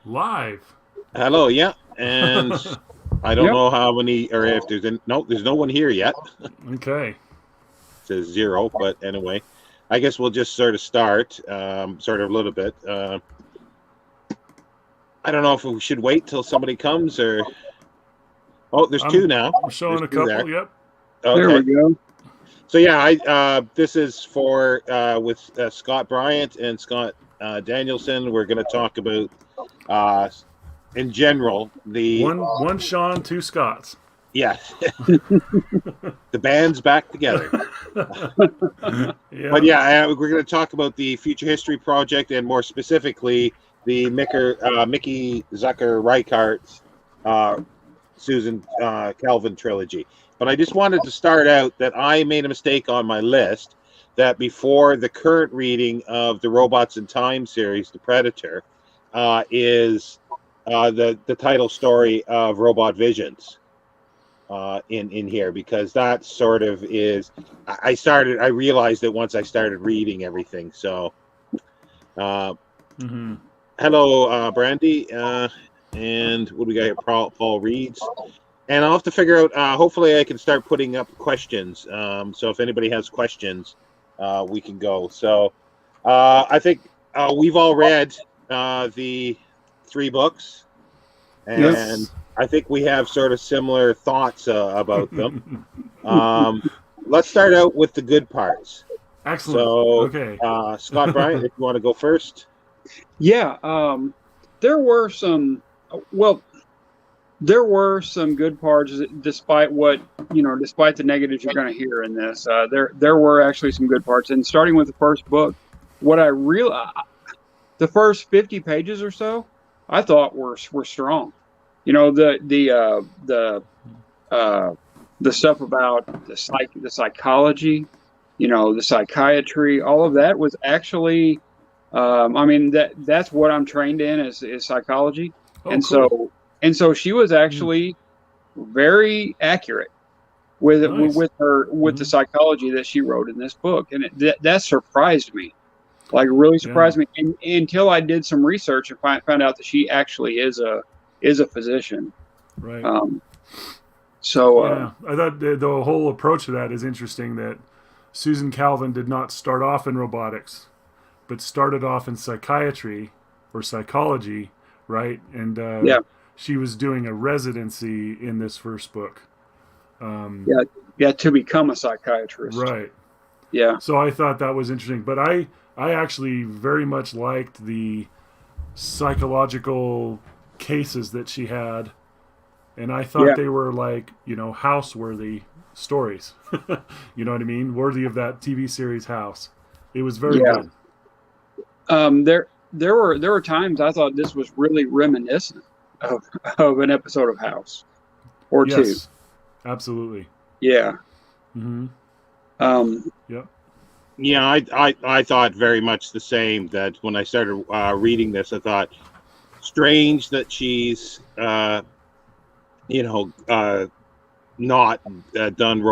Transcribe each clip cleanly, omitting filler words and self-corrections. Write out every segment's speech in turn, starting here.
Live. Hello, yeah, and I don't Yep. know how many, or if there's no one here yet. Okay. It says 0, but anyway, I guess we'll just sort of start, sort of a little bit. I don't know if we should wait till somebody comes or. Oh, there's two now. I'm showing There's a two couple. there. Yep. There we Okay, go. so yeah, this is for with Scott Bryant and Scott Danielson. We're going to talk about, in general, the One Sean, two Scots. yeah, the band's back together. Yeah. But yeah, we're going to talk about the Future History Project and more specifically the Mickey Zucker Reichert Susan Calvin trilogy. But I just wanted to start out that I made a mistake on my list that before the current reading of the Robots in Time series, The Predator, is the title story of Robot Visions. In here, because that sort of is I realized it once I started reading everything. So hello, Brandy, and what do we got here? Paul Reeds, and I'll have to figure out, hopefully I can start putting up questions, so if anybody has questions, we can go. So I think we've all read the 3 books, and Yes. I think we have sort of similar thoughts about them. Let's start out with the good parts. Excellent. So, Okay. Scott Bryant, if you want to go first. Yeah. There were some. Well, there were some good parts, despite despite the negatives you're going to hear in this. There were actually some good parts. And starting with the first book, what I realized, the first 50 pages or so, I thought were strong. You know, the stuff about the psychology, the psychiatry, all of that was actually, I mean, that's what I'm trained in is psychology, and cool. so she was actually very accurate with Nice. with the psychology that she wrote in this book, and that surprised me. Like, really surprised me, and until I did some research and found out that she actually is a physician. Right. So I thought the whole approach to that is interesting. That Susan Calvin did not start off in robotics, but started off in psychiatry or psychology, right? And she was doing a residency in this first book. To become a psychiatrist. Right. Yeah. So I thought that was interesting, but I actually very much liked the psychological cases that she had, and I thought they were like, house-worthy stories. You know what I mean? Worthy of that TV series House. It was very good. There were times I thought this was really reminiscent of an episode of House or two. Absolutely. Yeah. Yep. Yeah, I thought very much the same. That when I started reading this, I thought strange that she's not done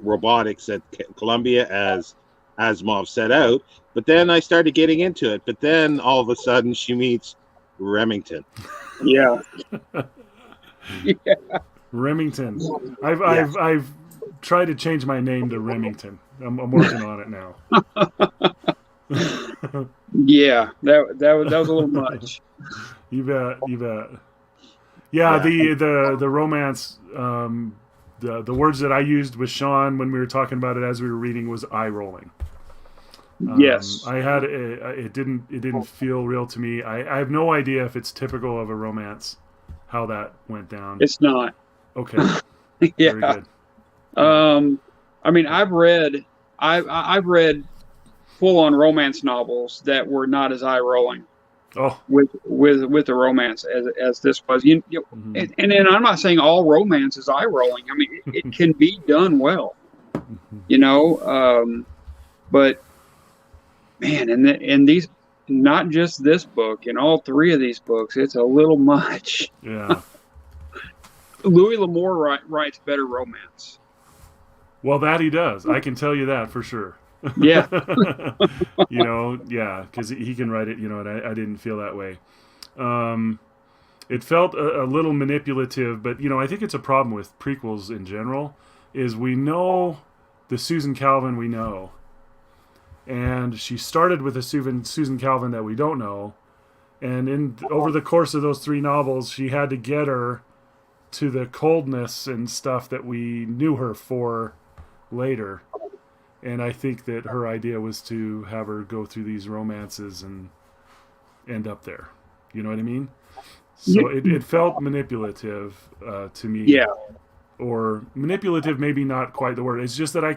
robotics at Columbia as Asimov set out. But then I started getting into it. But then all of a sudden she meets Remington. Yeah. Remington. I've tried to change my name to Remington. I'm working on it now. Yeah, that was a little much. You bet. Yeah. The romance. The words that I used with Sean when we were talking about it as we were reading was eye rolling. Yes. I had it didn't feel real to me. I have no idea if it's typical of a romance how that went down. It's not. Okay. Yeah. Very good. I mean, I've read full-on romance novels that were not as eye-rolling with the romance as this was. And then I'm not saying all romance is eye-rolling. I mean, it can be done well, but man, in these, not just this book, in all 3 of these books, it's a little much. Yeah. Louis L'Amour writes better romance. Well, that he does. I can tell you that for sure. Yeah. Because he can write it, and I didn't feel that way. It felt a little manipulative, but I think it's a problem with prequels in general. Is we know the Susan Calvin we know, and she started with a Susan Calvin that we don't know, and over the course of those 3 novels, she had to get her to the coldness and stuff that we knew her for later. And I think that her idea was to have her go through these romances and end up there. You know what I mean? So it felt manipulative to me. Yeah. Or manipulative, maybe not quite the word. It's just that I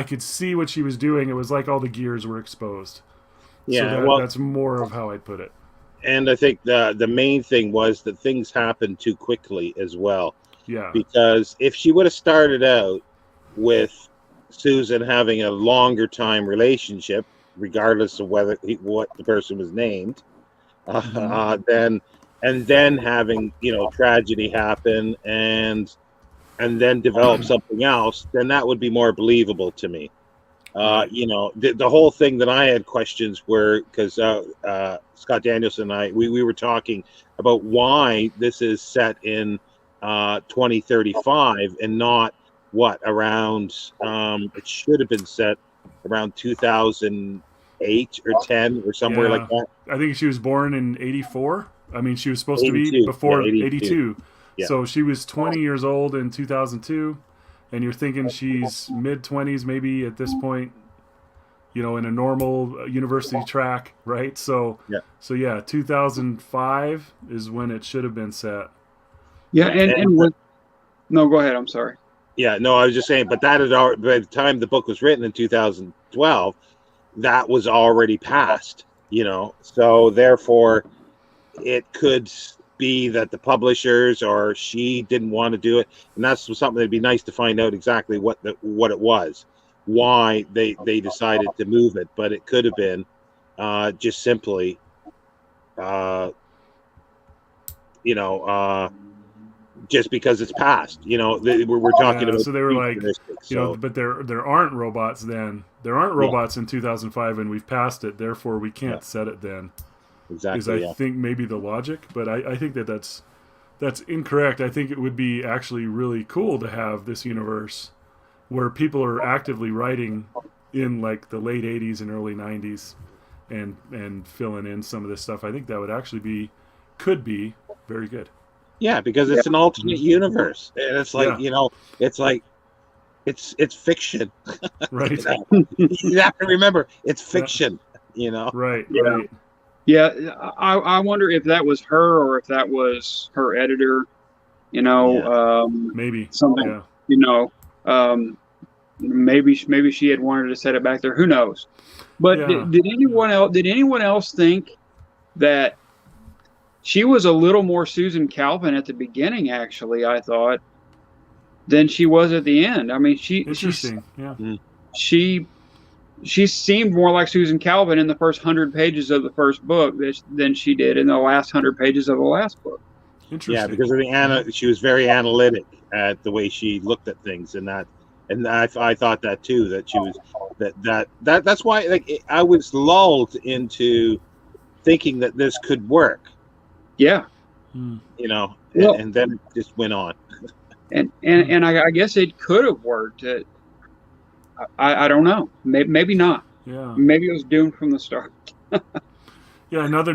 could see what she was doing. It was like all the gears were exposed. Yeah, so that's more of how I'd put it. And I think the main thing was that things happened too quickly as well. Yeah. Because if she would have started out with Susan having a longer time relationship, regardless of what the person was named, then having tragedy happen and then develop something else, then that would be more believable to me. The whole thing that I had questions were because Scott Danielson and I we were talking about why this is set in 2035 and not around it should have been set around 2008 or 10 or somewhere like that. I think she was born in 84. I mean, she was supposed to be before 82. Yeah. So she was 20 years old in 2002, and you're thinking she's mid-20s maybe at this point, in a normal university track, right? So 2005 is when it should have been set. Yeah, and no, go ahead. I'm sorry. Yeah, no, I was just saying, but that had already, by the time the book was written in 2012, that was already passed, so therefore it could be that the publishers or she didn't want to do it, and that's something that'd be nice to find out exactly what it was, why they decided to move it. But it could have been just simply just because it's past, we're talking about. So they were like, but there aren't robots then. There aren't robots in 2005, and we've passed it. Therefore, we can't set it then. Exactly. Is I think maybe the logic, but I think that's incorrect. I think it would be actually really cool to have this universe where people are actively writing in like the late 80s and early 90s and filling in some of this stuff. I think that would actually could be very good. Yeah, because it's an alternate universe, and it's like it's fiction, right? You have to remember it's fiction, Right, yeah. Right. Yeah, I wonder if that was her or if that was her editor. Maybe something. Maybe she had wanted to set it back there. Who knows? But did anyone else think that she was a little more Susan Calvin at the beginning? Actually, I thought than she was at the end. I mean, she seemed more like Susan Calvin in the first 100 pages of the first book than she did in the last 100 pages of the last book. Interesting. Yeah, because of she was very analytic at the way she looked at things, and I thought that too. That she was that's why I was lulled into thinking that this could work. Yeah. And then it just went on. And I guess it could have worked. I don't know. Maybe not. Yeah. Maybe it was doomed from the start. Yeah. Another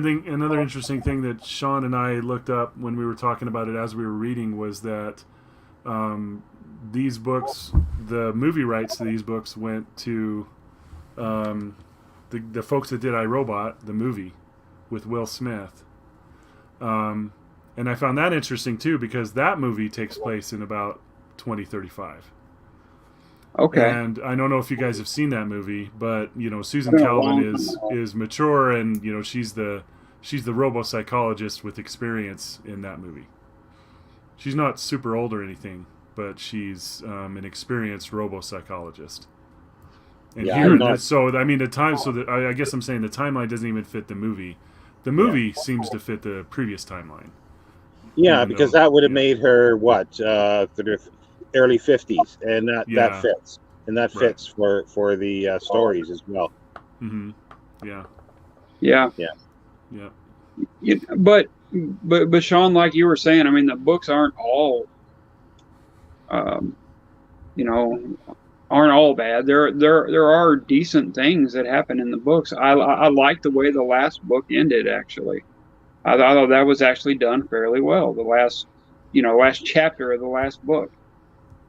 interesting thing that Sean and I looked up when we were talking about it as we were reading was that these books, the movie rights to these books went to the folks that did iRobot, the movie with Will Smith. And I found that interesting too, because that movie takes place in about 2035. Okay. And I don't know if you guys have seen that movie, but Susan Calvin is mature, and she's the robo-psychologist with experience in that movie. She's not super old or anything, but she's an experienced robo-psychologist. And I guess I'm saying the timeline doesn't even fit the movie. The movie seems to fit the previous timeline. Yeah, because that would have made her early 50s, and that fits, and that fits for the stories as well. Mm-hmm. Yeah. Yeah. Yeah. But Sean, like you were saying, I mean, the books aren't all, um, you know, aren't all bad. There are decent things that happen in the books. I like the way the last book ended. Actually, I thought that was actually done fairly well. The last chapter of the last book.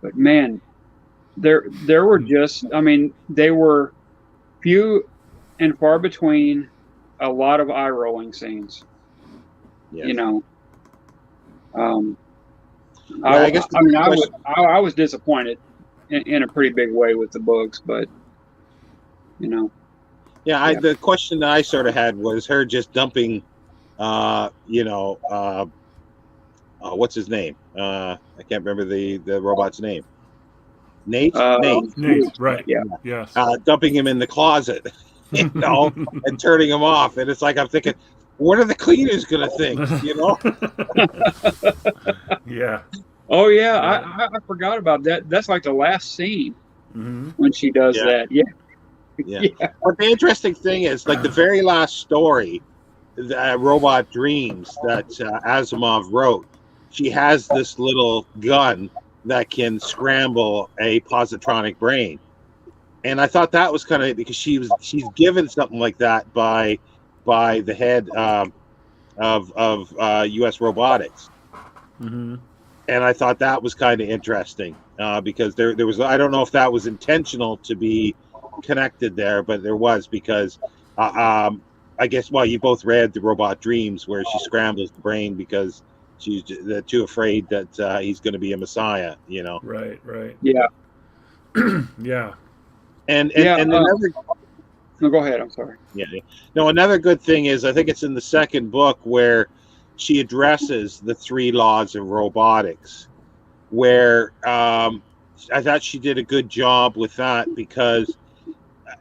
But man, there were just, I mean, they were few and far between. A lot of eye rolling scenes. Yes. You know. I guess I was disappointed in a pretty big way with the books, but you know. Yeah, the question that I sort of had was her just dumping, what's his name? I can't remember the robot's name. Nate. Nate, right? Yeah. Yes. Dumping him in the closet, and turning him off, and it's like I'm thinking, what are the cleaners gonna think? Yeah. Oh yeah, I forgot about that. That's like the last scene when she does that. Yeah. But the interesting thing is, like the very last story, the Robot Dreams that Asimov wrote, she has this little gun that can scramble a positronic brain, and I thought that was kind of because she's given something like that by the head of U.S. robotics. Mm-hmm. And I thought that was kind of interesting because there was, I don't know if that was intentional to be connected there, but there was, because I guess, well, you both read The Robot Dreams, where she scrambles the brain because she's too afraid that he's going to be a messiah, Right. Yeah. Yeah. And another. No, go ahead. I'm sorry. Yeah. No, another good thing is, I think it's in the second book where she addresses the 3 laws of robotics, where I thought she did a good job with that, because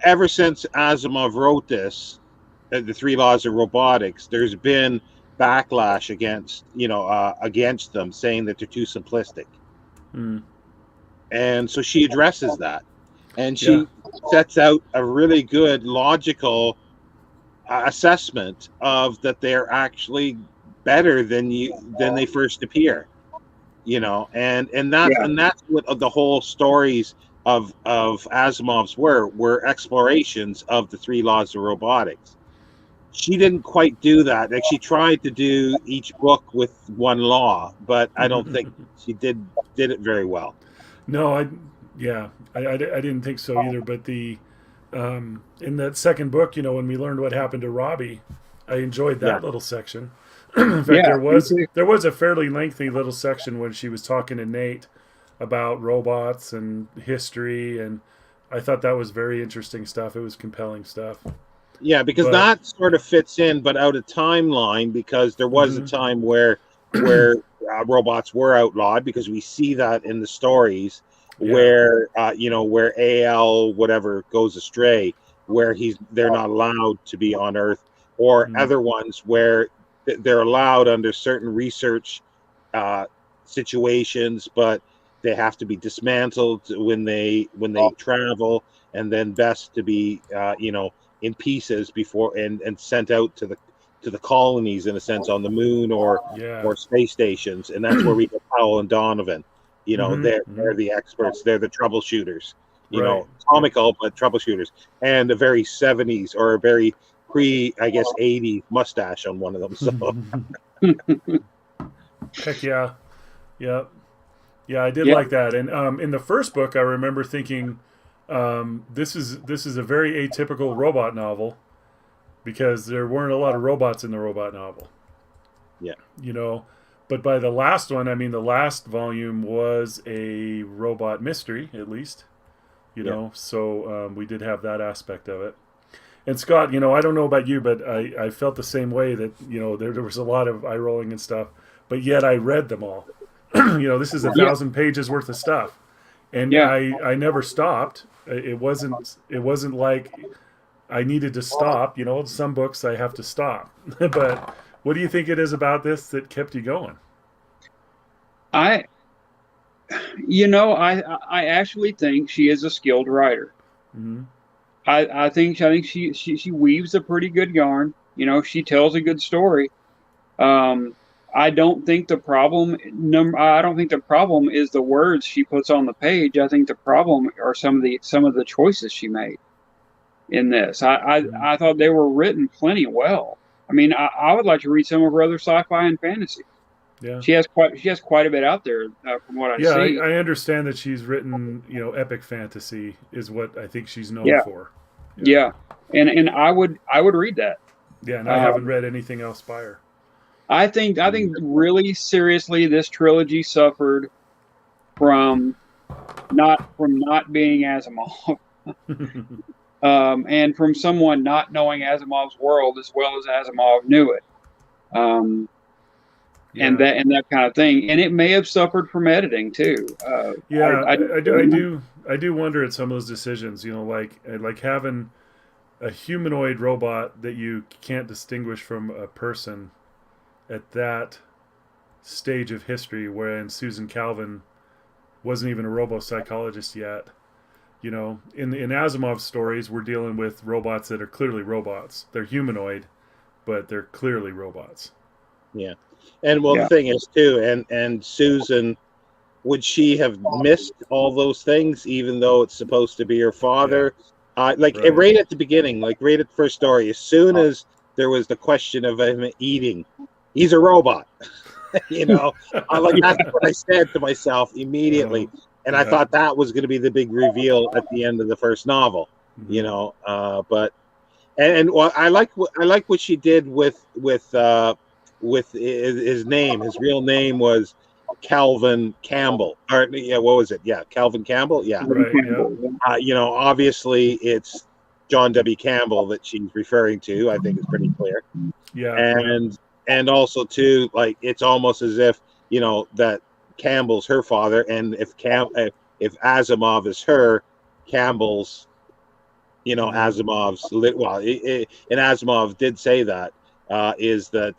ever since Asimov wrote this, the 3 laws of robotics, there's been backlash against them, saying that they're too simplistic. And so she addresses that, and she sets out a really good logical assessment of that they're actually better than they first appear, and that's what the whole stories of Asimov's were explorations of the 3 laws of robotics. She didn't quite do that. Like, she tried to do each book with one law, but I don't think she did it very well. No, I didn't think so either. But the in that second book, when we learned what happened to Robbie, I enjoyed that little section. In fact, there was a fairly lengthy little section when she was talking to Nate about robots and history, and I thought that was very interesting stuff. It was compelling stuff. Yeah, because that sort of fits in, but out of timeline, because there was a time where robots were outlawed, because we see that in the stories where where AL whatever goes astray, where they're not allowed to be on Earth, or other ones where they're allowed under certain research situations, but they have to be dismantled when they travel, and then best to be in pieces before and sent out to the colonies, in a sense, on the moon or space stations. And that's where we get Powell and Donovan. They're the experts, they're the troubleshooters, comical but troubleshooters, and a very 70s or a very I guess 80s mustache on one of them. So heck yeah. I did like that. And in the first book, I remember thinking, this is a very atypical robot novel, because there weren't a lot of robots in the robot novel. But by the last one, I mean, the last volume was a robot mystery, at least, so we did have that aspect of it. And Scott, I don't know about you, but I felt the same way, that, there was a lot of eye rolling and stuff, but yet I read them all. This is 1,000 pages worth of stuff. And I never stopped. It wasn't like I needed to stop. Some books I have to stop. But what do you think it is about this that kept you going? I actually think she is a skilled writer. I think she weaves a pretty good yarn. You know, she tells a good story. I don't think the problem is the words she puts on the page. I think the problem are some of the choices she made in this. I thought they were written plenty well. I mean, I would like to read some of her other sci-fi and fantasy. Yeah. She has quite a bit out there from what I see. I understand that she's written, epic fantasy is what I think she's known Yeah. for. Yeah, and I would read that. Yeah, and I haven't read anything else by her. I think really seriously, this trilogy suffered from not being Asimov, and from someone not knowing Asimov's world as well as Asimov knew it, and that kind of thing. And it may have suffered from editing too. I do wonder at some of those decisions. Like having a humanoid robot that you can't distinguish from a person at that stage of history, wherein Susan Calvin wasn't even a robo-psychologist yet. In Asimov's stories, we're dealing with robots that are clearly robots. They're humanoid, but they're clearly robots. Yeah. And the thing is too, and Susan, would she have missed all those things, even though it's supposed to be her father? Right at the beginning, right at the first story, as soon as there was the question of him eating, he's a robot. That's what I said to myself immediately, and I thought that was going to be the big reveal at the end of the first novel. But I like what she did with his name. His real name was Calvin Campbell. Or what was it? Yeah, Calvin Campbell. Yeah, right. Yeah. Obviously it's John W. Campbell that she's referring to. I think it's pretty clear. Yeah, and also too, it's almost as if that Campbell's her father, and if Asimov is her, Campbell's Asimov's and Asimov did say that is that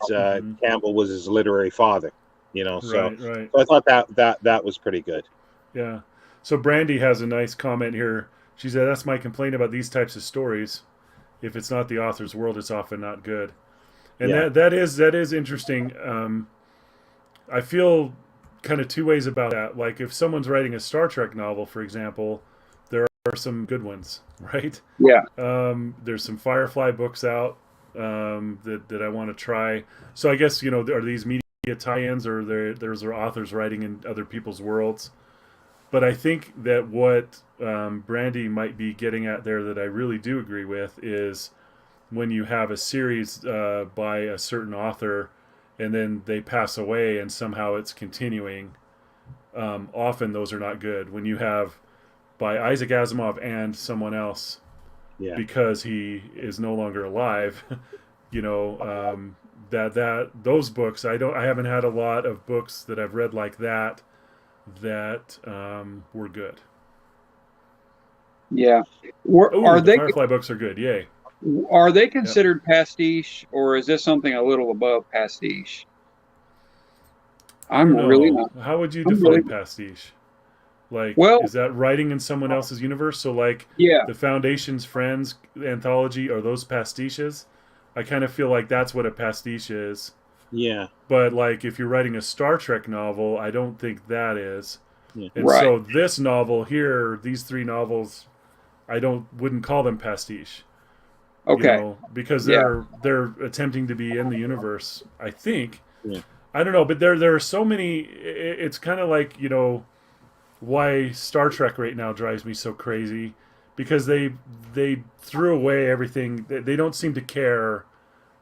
Campbell was his literary father. So I thought that was pretty good. Yeah. So Brandy has a nice comment here. She said, "That's my complaint about these types of stories. If it's not the author's world, it's often not good." And that is interesting. I feel kind of two ways about that. Like if someone's writing a Star Trek novel, for example, there are some good ones, right? Yeah. There's some Firefly books out that I want to try. So I guess are these media tie-ins, or there's authors writing in other people's worlds? But I think that what Brandy might be getting at there that I really do agree with is when you have a series by a certain author and then they pass away and somehow it's continuing, often those are not good. When you have by Isaac Asimov and someone else, because he is no longer alive, that those books, I haven't had a lot of books that I've read like that were good. Yeah. The Firefly books are good. Yay. Are they considered pastiche, or is this something a little above pastiche? I'm really not. How would you define pastiche? Is that writing in someone else's universe? So the Foundation's Friends anthology, are those pastiches? I kind of feel like that's what a pastiche is. Yeah. But if you're writing a Star Trek novel, I don't think that is. Yeah. And so this novel here, these three novels, I wouldn't call them pastiche. Okay. Because they're attempting to be in the universe, I think. Yeah. I don't know, but there are so many. It's kind of like why Star Trek right now drives me so crazy, because they threw away everything. They don't seem to care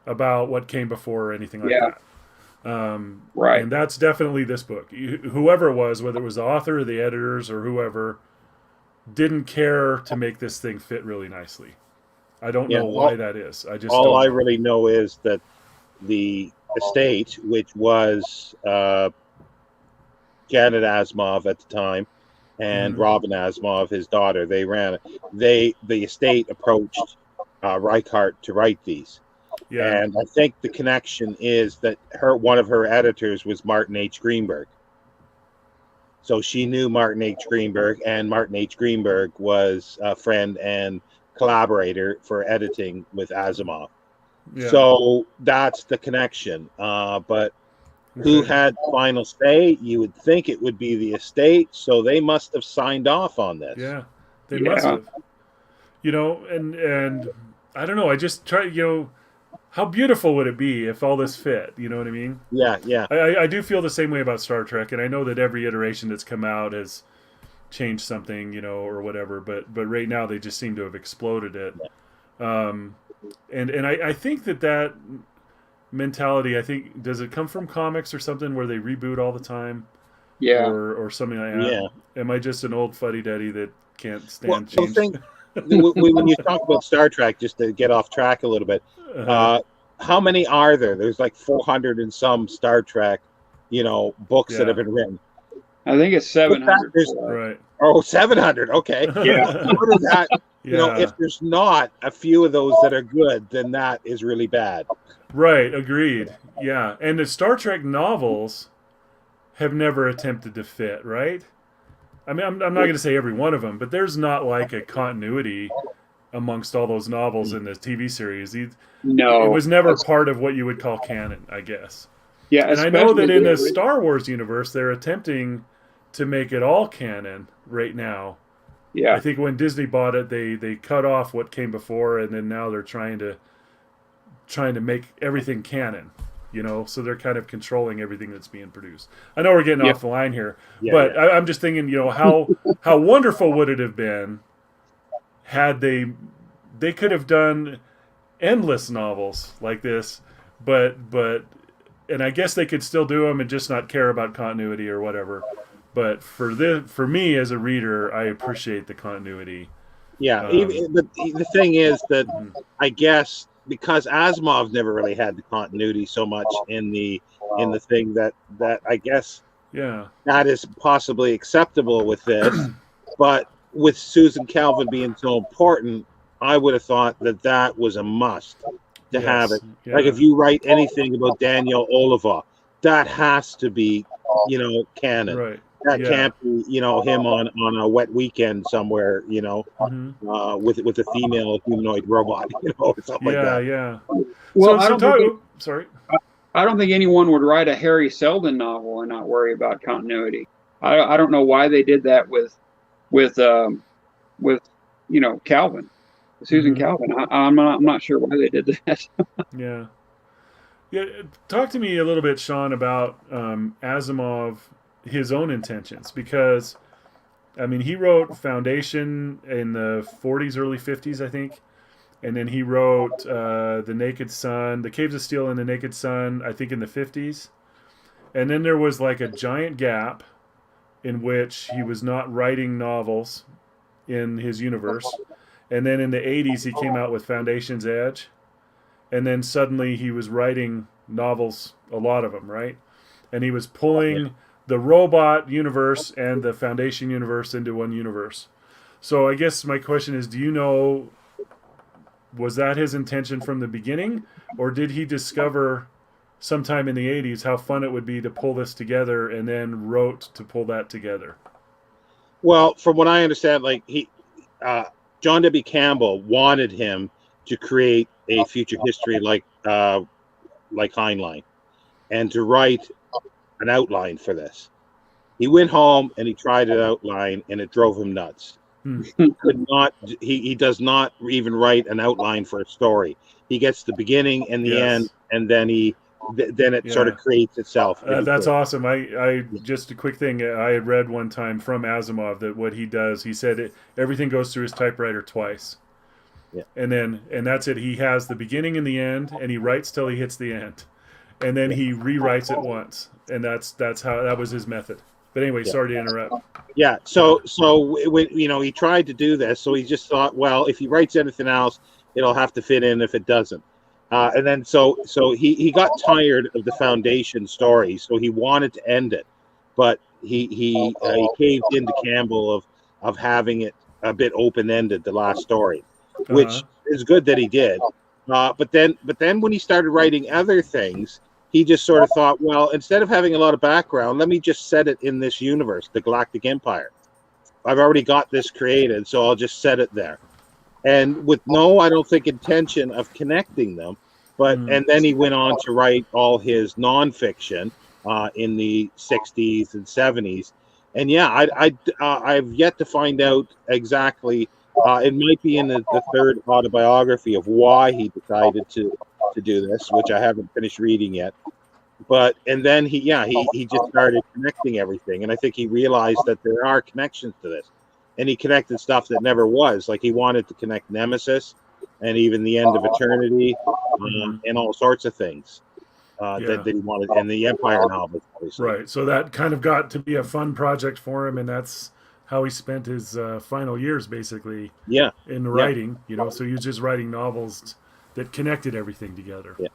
about what came before or anything like that. Right. And that's definitely this book. Whoever it was, whether it was the author or the editors or whoever, didn't care to make this thing fit really nicely. I don't know why that is. I really know is that the estate, which was Janet Asimov at the time, and Robin Asimov, his daughter, the estate approached Reichert to write these. Yeah. And I think the connection is that one of her editors was Martin H. Greenberg. So she knew Martin H. Greenberg, and Martin H. Greenberg was a friend and collaborator for editing with Asimov. Yeah. So that's the connection. But who had final say? You would think it would be the estate, so they must have signed off on this. Yeah, they must have. And I don't know. I just try. How beautiful would it be if all this fit? You know what I mean? Yeah, yeah. I do feel the same way about Star Trek, and I know that every iteration that's come out has changed something, or whatever. But right now they just seem to have exploded it. And I think that mentality, I think, does it come from comics or something where they reboot all the time? Yeah. Or something like that. Yeah. Am I just an old fuddy-duddy that can't stand Well, change? think, when you talk about Star Trek, just to get off track a little bit, how many are there? There's like 400 and some Star Trek, books that have been written. I think it's 700. Right. Oh, 700. Okay. Yeah. Out of that, if there's not a few of those that are good, then that is really bad. Right. Agreed. Yeah. And the Star Trek novels have never attempted to fit, right? I mean, I'm not going to say every one of them, but there's not like a continuity amongst all those novels in the TV series. No. It was never part of what you would call canon, I guess. Yeah. And I know that in the Star Wars universe, they're attempting to make it all canon right now. Yeah. I think when Disney bought it, they cut off what came before, and then now they're trying to make everything canon. So they're kind of controlling everything that's being produced. I know we're getting off the line here, but I'm just thinking, how wonderful would it have been had they could have done endless novels like this, but and I guess they could still do them and just not care about continuity or whatever. But for me as a reader, I appreciate the continuity. Yeah, but the thing is that I guess, because Asimov never really had the continuity so much in the thing, that I guess that is possibly acceptable with this. But with Susan Calvin being so important, I would have thought that was a must to have it. Yeah. Like if you write anything about Daniel Oliver, that has to be canon. Right. That can't be, him on a wet weekend somewhere, with a female humanoid robot, or something like that. Yeah. Well, sorry. I don't think anyone would write a Harry Seldon novel and not worry about continuity. I don't know why they did that with Calvin, Susan Calvin. I'm not sure why they did that. Yeah. Talk to me a little bit, Sean, about Asimov. His own intentions, because he wrote Foundation in the 40s, early 50s, I think, and then he wrote The Naked Sun, The Caves of Steel and The Naked Sun, I think in the 50s, and then there was like a giant gap in which he was not writing novels in his universe, and then in the 80s he came out with Foundation's Edge, and then suddenly he was writing novels, a lot of them, right? And he was pulling the robot universe and the Foundation universe into one universe. So I guess my question is, do you know, was that his intention from the beginning, or did he discover sometime in the 80s how fun it would be to pull this together and then wrote to pull that together? Well, from what I understand, John W. Campbell wanted him to create a future history like Heinlein, and to write an outline for this. He went home and he tried an outline, and it drove him nuts. He does not even write an outline for a story. He gets the beginning and the end, and then it sort of creates itself. That's awesome. I just a quick thing. I had read one time from Asimov that what he does, he said everything goes through his typewriter twice. Yeah. And that's it. He has the beginning and the end, and he writes till he hits the end. And then he rewrites it once, and that was his method. But anyway, sorry to interrupt. Yeah. So when he tried to do this, so he just thought, well, if he writes anything else, it'll have to fit in if it doesn't. And then so he got tired of the Foundation story, so he wanted to end it, but he caved into Campbell of having it a bit open ended, the last story, which is good that he did. But then when he started writing other things, he just sort of thought, well, instead of having a lot of background, let me just set it in this universe, the Galactic Empire. I've already got this created, so I'll just set it there. And with I don't think, intention of connecting them, But and then he went on to write all his nonfiction in the 60s and 70s. And yeah, I've yet to find out exactly. It might be in the third autobiography of why he decided to do this, which I haven't finished reading yet. But and then he just started connecting everything, and I think he realized that there are connections to this, and he connected stuff that never was. Like he wanted to connect Nemesis, and even the end of eternity, and all sorts of things that he wanted, and the Empire novels, obviously. Right. So that kind of got to be a fun project for him, and that's how he spent his final years, basically. Yeah. In writing, you know, so he was just writing novels that connected everything together. Yeah.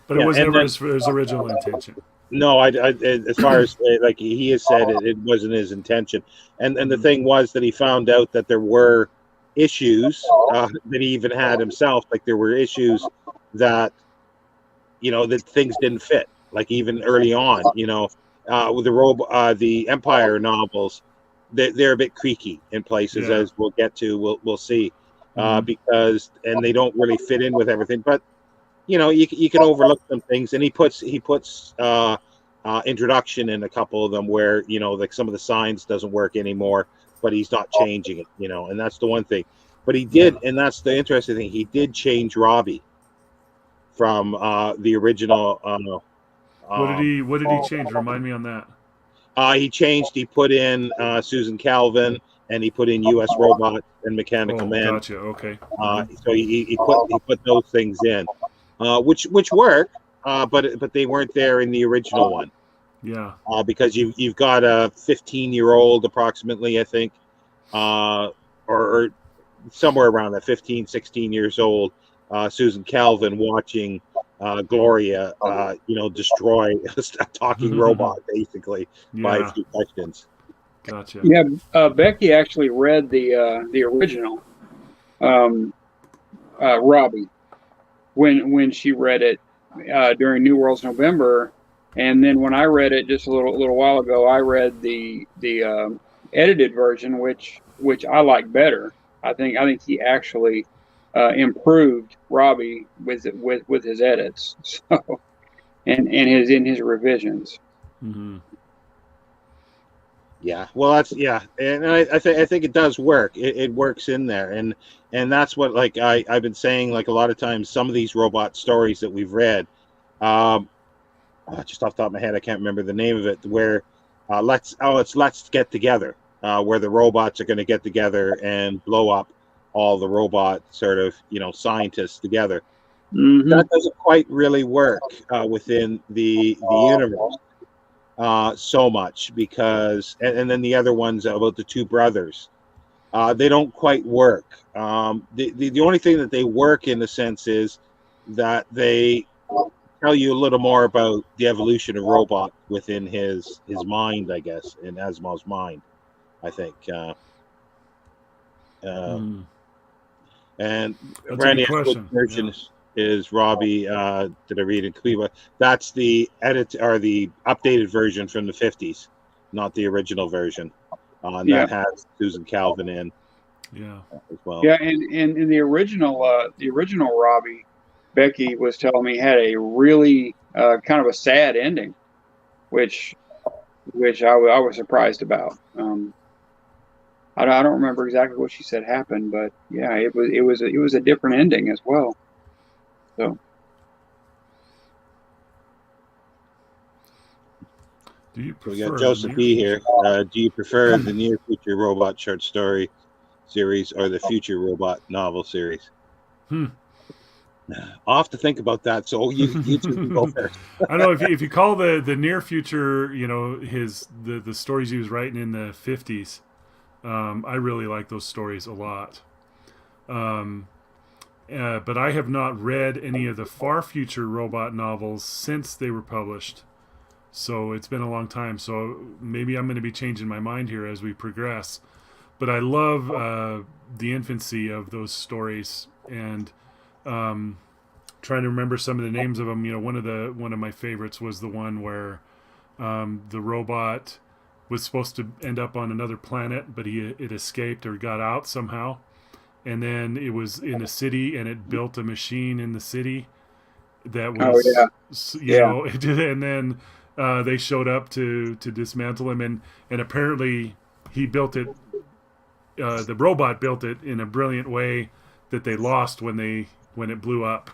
But it was never his original intention. No, as far as like he has said, it wasn't his intention. And the thing was that he found out that there were issues that he even had himself. Like there were issues that, you know, that things didn't fit. Like even early on, you know, with the Empire novels, they're a bit creaky in places, as we'll get to. We'll see, because they don't really fit in with everything. But you know, you can overlook some things, and he puts introduction in a couple of them where, you know, like some of the signs doesn't work anymore, but he's not changing it, you know, and that's the one thing. But he did, and that's the interesting thing. He did change Robbie from the original. What did he change? Remind me on that. He put in Susan Calvin, and he put in U.S. Robot and Mechanical Man. Gotcha. Okay. So he put those things in. Which work, but they weren't there in the original one. Yeah. Because you've got a 15-year-old approximately, I think, or somewhere around that 15, 16 years old, Susan Calvin watching Gloria, you know, destroy a talking robot basically by a few questions. Gotcha. Yeah, Becky actually read the original Robbie. When she read it during New World's November, and then when I read it just a little while ago, I read the edited version, which I like better. I think he actually improved Robbie with his edits, so and his revisions. Mm-hmm. Yeah, well, and I think it does work. It works in there, and that's what, like, I've been saying, like, a lot of times, some of these robot stories that we've read, just off the top of my head, I can't remember the name of it, where Let's Get Together, where the robots are going to get together and blow up all the robot sort of, you know, scientists together. Mm-hmm. That doesn't quite really work within the universe. So much, because and then the other ones about the two brothers, they don't quite work. The only thing that they work in a sense is that they tell you a little more about the evolution of robot within his mind, I guess, in Asimov's mind, I think. And Randy, version is Robbie. Did I read in Cleveland? That's the the updated version from the 50s, not the original version. That has Susan Calvin in. Yeah. As well. Yeah, and in the original Robbie, Becky was telling me had a really kind of a sad ending, which I was surprised about. I don't remember exactly what she said happened, but yeah, it was a different ending as well. So. We got Joseph B. here. Do you prefer the Near Future Robot short story series or the Future Robot novel series? I'll have to think about that. So you two can go first. I don't know if you call the Near Future, you know, the stories he was writing in the 50s. I really like those stories a lot. But I have not read any of the Far Future robot novels since they were published. So it's been a long time. So maybe I'm going to be changing my mind here as we progress. But I love the infancy of those stories, and trying to remember some of the names of them. You know, one of my favorites was the one where the robot was supposed to end up on another planet, but it escaped or got out somehow. And then it was in a city, and it built a machine in the city, that Oh yeah, was, yeah. and then they showed up to dismantle him, and apparently he built it. The robot built it in a brilliant way that they lost when it blew up.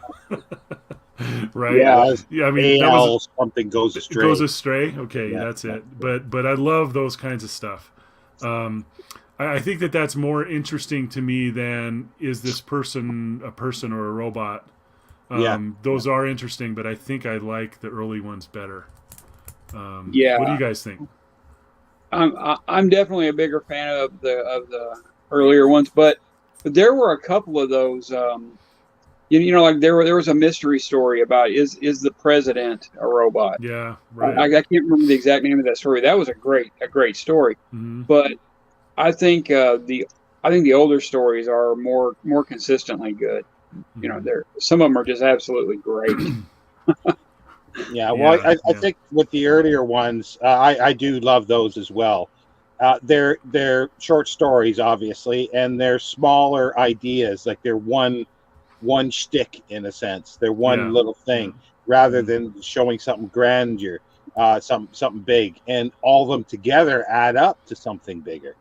Right? Yeah. Was Yeah, I mean that was AL something goes it goes astray. astray. Okay, Yeah, that's yeah, it. But I love those kinds of stuff. Um, I think that's more interesting to me than is this person a person or a robot. yeah. Those are interesting, but I think I like the early ones better. What do Yeah. you guys think? I'm definitely a bigger fan of the earlier ones, but there were a couple of those. Like there was a mystery story about is the president a robot? Yeah, I, right. I can't remember the exact name of that story. That was a great story. Mm-hmm. But I think the older stories are more consistently good. Mm-hmm. Some of them are just absolutely great. Yeah, well, Yeah, I yeah, think with the earlier ones, I do love those as well. They're short stories, obviously, and they're smaller ideas. Like they're one shtick in a sense. They're one yeah, little yeah. thing rather Mm-hmm. than showing something grandeur, something big, and all of them together add up to something bigger,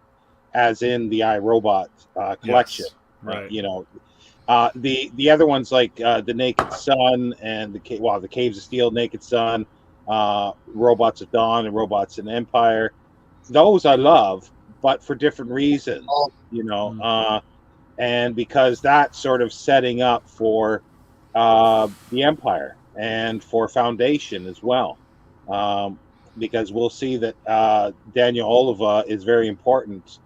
as in the iRobot collection. Yes, right. You know, the other ones like the Naked Sun and the Caves of Steel, Naked Sun, Robots of Dawn, and Robots in Empire. Those I love, but for different reasons. Mm-hmm. And because that's sort of setting up for the Empire and for Foundation as well. Um, because we'll see that Daniel Oliva is very important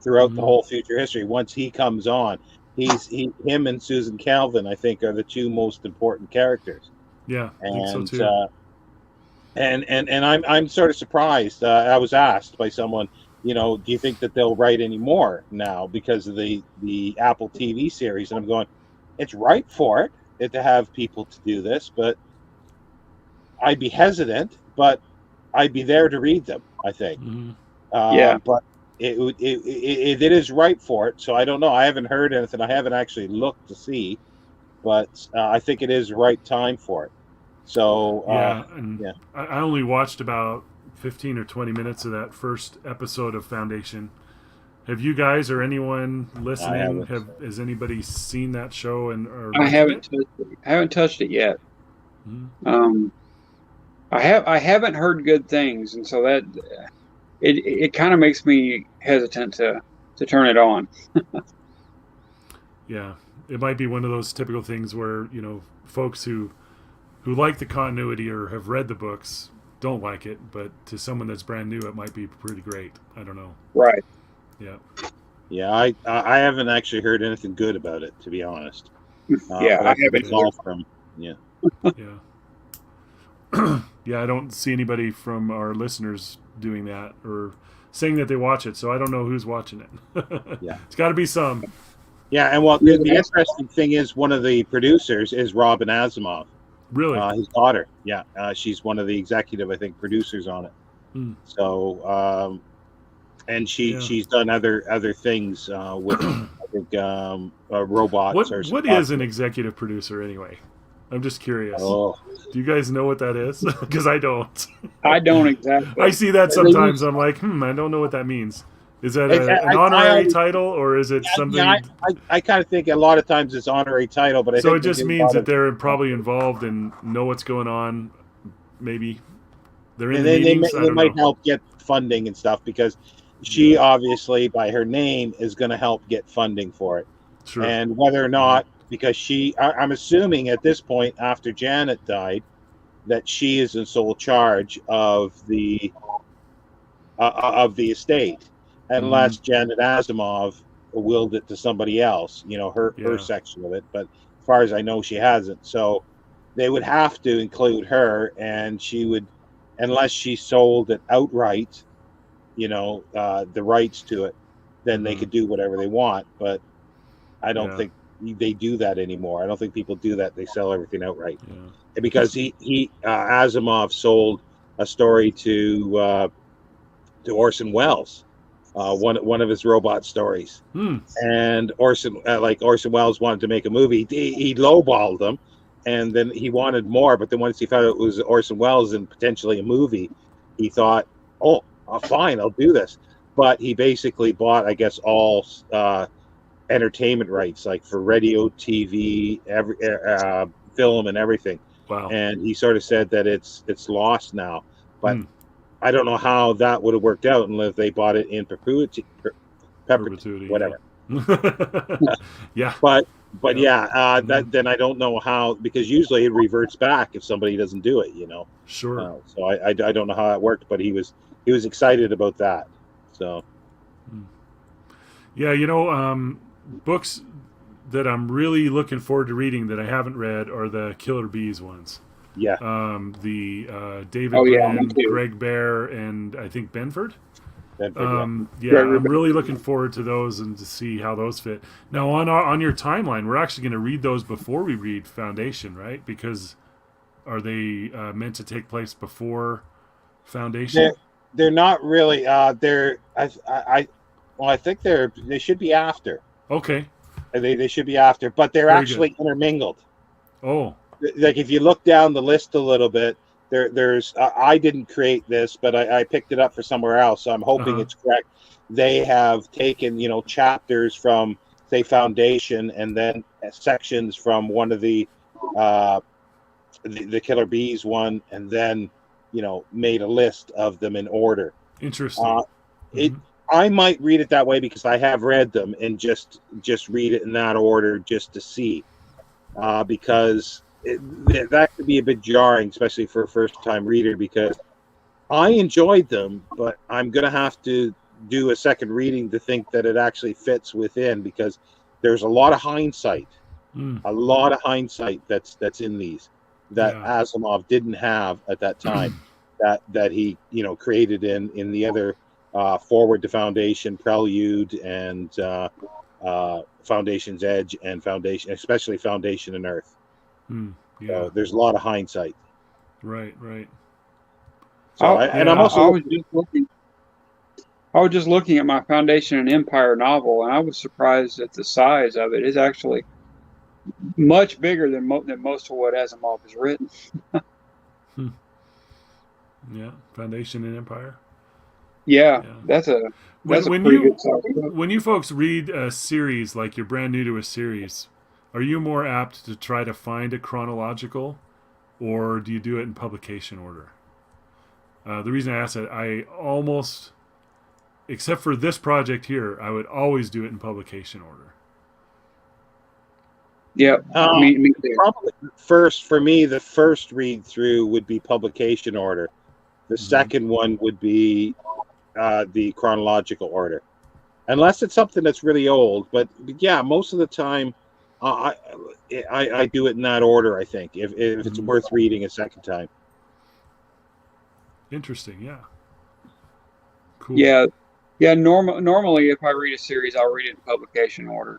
throughout the Mm-hmm. whole future history. Once he comes on, him and Susan Calvin, I think, are the two most important characters. Yeah, I think so And too. I'm sort of surprised. I was asked by someone, do you think that they'll write any more now because of the Apple TV series? And I'm going, it's right for it to have people to do this, but I'd be hesitant, but I'd be there to read them, I think. Mm-hmm. Yeah. But it is right for it. So I don't know. I haven't heard anything. I haven't actually looked to see, but I think it is right time for it. So Yeah, and yeah, I only watched about 15 or 20 minutes of that first episode of Foundation. Have you guys or anyone I listening haven't. has anybody seen that show and are I liking haven't it? touched it. I haven't touched it yet. Mm-hmm. Um, I haven't heard good things, and so that it kind of makes me hesitant to turn it on. Yeah, it might be one of those typical things where folks who like the continuity or have read the books don't like it, but to someone that's brand new, it might be pretty great. I don't know. Right. Yeah, Yeah, I haven't actually heard anything good about it, to be honest. Yeah, But I I think haven't it's either. all from yeah. yeah. Yeah, I don't see anybody from our listeners doing that or saying that they watch it, so I don't know who's watching it. Yeah. It's got to be some. Yeah, and well, Yeah, the interesting thing is one of the producers is Robin Asimov, Really? his daughter. Yeah, she's one of the executive, I think, producers on it. Mm, So, and yeah. she's done other things with, I think, robots or What is an executive producer anyway? I'm just curious. oh, Do you guys know what that is? Because I don't. I don't I exactly. see that They sometimes. use I'm like, I don't know what that means. Is that an I honorary always, title or is it yeah, something? I kind of think a lot of times it's honorary title, but I So it think they just do a means lot that of, they're probably involved and know what's going on. Maybe they're in and the then meetings. I they don't might know. help get funding and stuff because Yeah, she obviously by her name is going to help get funding for it. sure. And whether or not, because I'm assuming at this point after Janet died that she is in sole charge of the estate, Hmm. unless Janet Asimov willed it to somebody else, her Yeah, section of it. But as far as I know, she hasn't. So they would have to include her, and she would, unless she sold it outright, the rights to it, then they uh-huh. could do whatever they want. But I don't Yeah, think they do that anymore. I don't think people do that. They sell everything outright. yeah. And because he Asimov sold a story to Orson Welles, one of his robot stories, Hmm. and Orson Welles wanted to make a movie. He lowballed them, and then he wanted more. But then once he found out it was Orson Welles and potentially a movie, he thought, "Oh, fine, I'll do this." But he basically bought, I guess, all entertainment rights, like for radio, TV, every film, and everything. Wow. And he sort of said that it's lost now. But Hmm. I don't know how that would have worked out unless they bought it in perpetuity, whatever. Yeah. But Yeah. that then I don't know how, because usually it reverts back if somebody doesn't do it, Sure. So I don't know how that worked, but he was excited about that. So Yeah, books that I'm really looking forward to reading that I haven't read are the Killer Bees ones. yeah, The David Oh, yeah, Brin, me too. Greg Bear, and I think Benford. Benford, Yeah, I'm really looking forward to those and to see how those fit. Now, on your timeline, we're actually going to read those before we read Foundation, right? Because are they meant to take place before Foundation? they're not really. They're I think they should be after. Okay. They should be after, but they're Very actually good. intermingled. Oh, Like if you look down the list a little bit, there's I didn't create this, but I picked it up for somewhere else, so I'm hoping it's correct. They have taken chapters from, say, Foundation, and then sections from one of the Killer Bees one, and then made a list of them in order. interesting. I might read it that way because I have read them, and just read it in that order just to see, because that could be a bit jarring, especially for a first-time reader, because I enjoyed them, but I'm going to have to do a second reading to think that it actually fits within, because there's a lot of hindsight, that's in these that Asimov didn't have at that time, that he created in the other Forward to Foundation, Prelude, and Foundation's Edge, and Foundation, especially Foundation and Earth. Yeah. So there's a lot of hindsight. Right. So I'm also. I was just looking at my Foundation and Empire novel, and I was surprised at the size of it. It's actually much bigger than most of what Asimov has written. Yeah, Foundation and Empire. Yeah. That's a pretty good size. When you folks read a series, like you're brand new to a series, are you more apt to try to find a chronological, or do you do it in publication order? The reason I ask that, I almost, except for this project here, I would always do it in publication order. Yeah, me too. Probably for me, the first read through would be publication order. The second one would be the chronological order, unless it's something that's really old. But yeah, most of the time, I do it in that order. I think if it's worth reading a second time. Interesting, yeah. Cool. Yeah. Normally, if I read a series, I'll read it in publication order,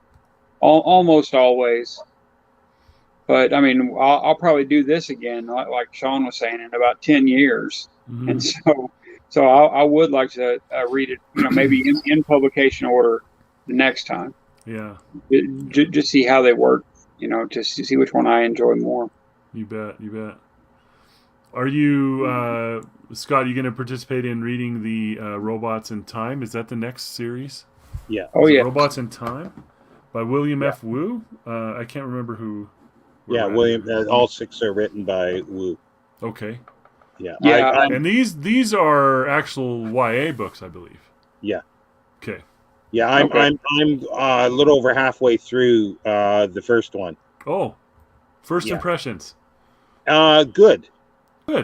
almost always. But I mean, I'll probably do this again, like Sean was saying, in about 10 years. And so I would like to read it, maybe in publication order the next time. Yeah. Just see how they work, just to see which one I enjoy more. You bet. Are you, Scott, you going to participate in reading the Robots in Time? Is that the next series? Yeah. Robots in Time by William F. Wu? I can't remember who. Yeah, William. All 6 are written by Wu. Okay. Yeah. And these are actual YA books, I believe. Yeah. Okay. Yeah, I'm a little over halfway through the first one. Oh, first impressions. Good. Yeah.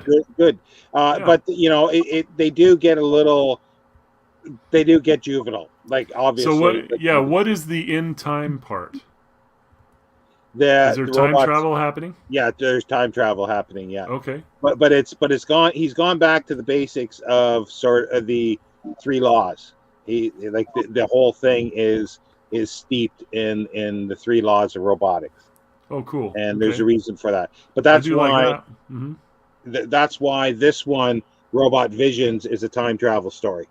But they do get a little. They do get juvenile, like obviously. So what is the in time part? Is there time travel happening? Yeah, there's time travel happening. Yeah. Okay. But it's gone. He's gone back to the basics of sort of the 3 laws. The whole thing is steeped in the 3 laws of robotics. Oh, cool. And there's a reason for that. But that's why. That's why this one, Robot Visions, is a time travel story.